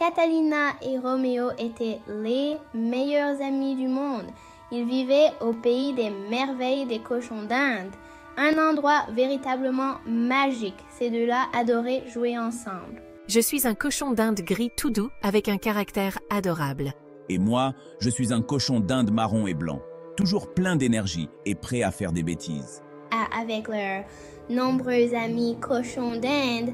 Catalina et Roméo étaient les meilleurs amis du monde. Ils vivaient au pays des merveilles des cochons d'Inde, un endroit véritablement magique. Ces deux-là adoraient jouer ensemble. Je suis un cochon d'Inde gris tout doux avec un caractère adorable. Et moi, je suis un cochon d'Inde marron et blanc, toujours plein d'énergie et prêt à faire des bêtises. Avec leurs nombreux amis cochons d'Inde,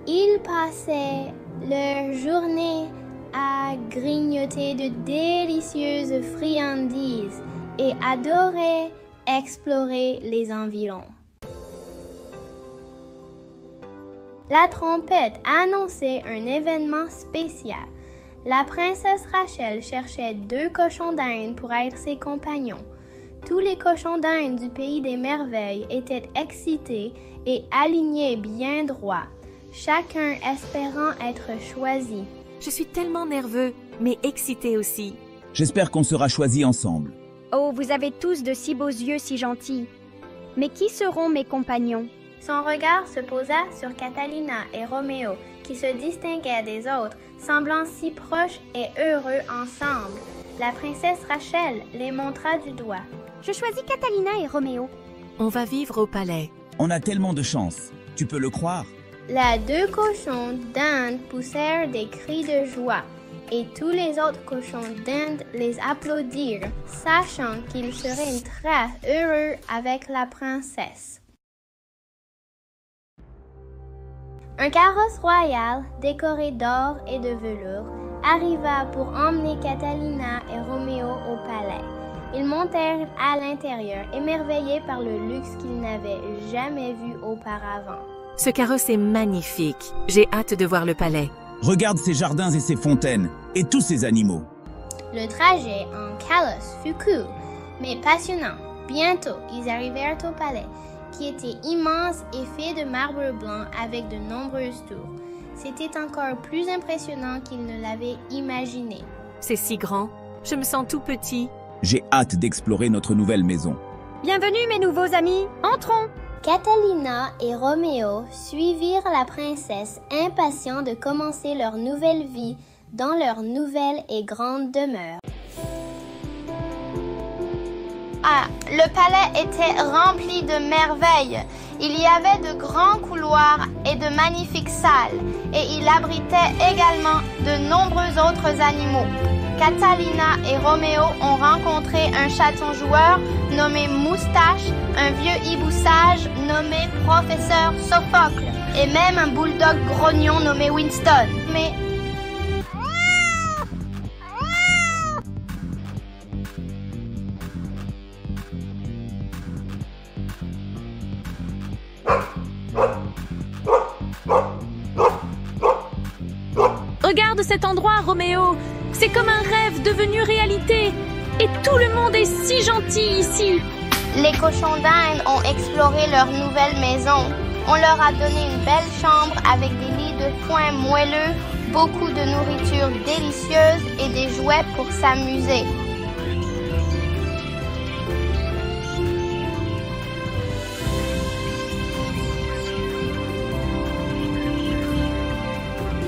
ils passaient leur journée à grignoter de délicieuses friandises et adoraient explorer les environs. La trompette annonçait un événement spécial. La princesse Rachel cherchait 2 cochons d'Inde pour être ses compagnons. Tous les cochons d'Inde du pays des merveilles étaient excités et alignés bien droit, chacun espérant être choisi. Je suis tellement nerveux, mais excité aussi. J'espère qu'on sera choisis ensemble. Oh, vous avez tous de si beaux yeux si gentils. Mais qui seront mes compagnons? Son regard se posa sur Catalina et Roméo, qui se distinguaient des autres, semblant si proches et heureux ensemble. La princesse Rachel les montra du doigt. Je choisis Catalina et Roméo. On va vivre au palais. On a tellement de chance, tu peux le croire? Les 2 cochons d'Inde poussèrent des cris de joie, et tous les autres cochons d'Inde les applaudirent, sachant qu'ils seraient très heureux avec la princesse. Un carrosse royal, décoré d'or et de velours, arriva pour emmener Catalina et Roméo au palais. Ils montèrent à l'intérieur, émerveillés par le luxe qu'ils n'avaient jamais vu auparavant. Ce carrosse est magnifique. J'ai hâte de voir le palais. Regarde ces jardins et ces fontaines, et tous ces animaux. Le trajet en carrosse fut court, mais passionnant. Bientôt, ils arrivèrent au palais, qui était immense et fait de marbre blanc avec de nombreuses tours. C'était encore plus impressionnant qu'ils ne l'avaient imaginé. C'est si grand. Je me sens tout petit. J'ai hâte d'explorer notre nouvelle maison. Bienvenue mes nouveaux amis, entrons! Catalina et Roméo suivirent la princesse, impatients de commencer leur nouvelle vie dans leur nouvelle et grande demeure. Le palais était rempli de merveilles. Il y avait de grands couloirs et de magnifiques salles, et il abritait également de nombreux autres animaux. Catalina et Roméo ont rencontré un chaton joueur nommé Moustache, un vieux hibou sage nommé Professeur Sophocle, et même un bulldog grognon nommé Winston. Mais Regarde cet endroit, Roméo. C'est comme un rêve devenu réalité. Et tout le monde est si gentil ici. les cochons d'Inde ont exploré leur nouvelle maison. On leur a donné une belle chambre avec des lits de foin moelleux, beaucoup de nourriture délicieuse et des jouets pour s'amuser.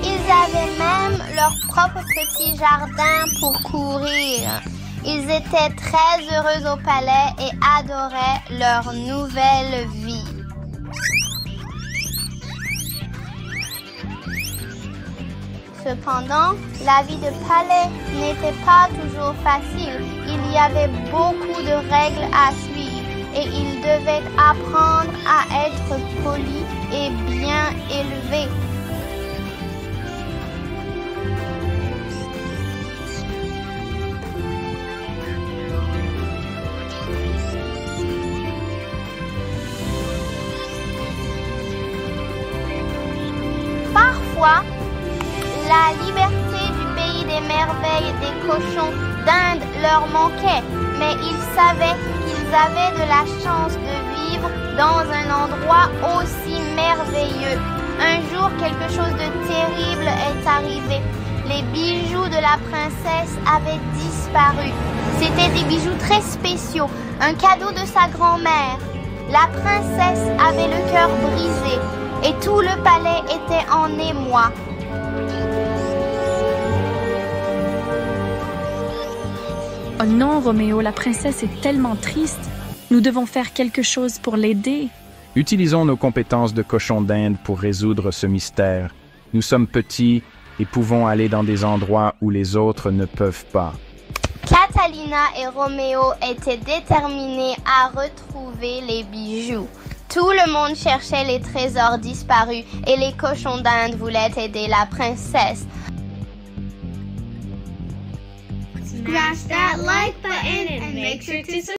Ils avaient même leur propre petit jardin pour courir. Ils étaient très heureux au palais et adoraient leur nouvelle vie. Cependant, la vie de palais n'était pas toujours facile. Il y avait beaucoup de règles à suivre et ils devaient apprendre à être polis et bien élevés. Parfois, la liberté du pays des merveilles des cochons d'Inde leur manquait, mais ils savaient qu'ils avaient de la chance de vivre dans un endroit aussi merveilleux. Un jour, quelque chose de terrible est arrivé. Les bijoux de la princesse avaient disparu. C'étaient des bijoux très spéciaux, un cadeau de sa grand-mère. La princesse avait le cœur brisé et tout le palais était en émoi. Oh non, Roméo, la princesse est tellement triste. Nous devons faire quelque chose pour l'aider. Utilisons nos compétences de cochon d'Inde pour résoudre ce mystère. Nous sommes petits et pouvons aller dans des endroits où les autres ne peuvent pas. Catalina et Roméo étaient déterminés à retrouver les bijoux. Tout le monde cherchait les trésors disparus et les cochons d'Inde voulaient aider la princesse. Smash that like button and make sure to subscribe.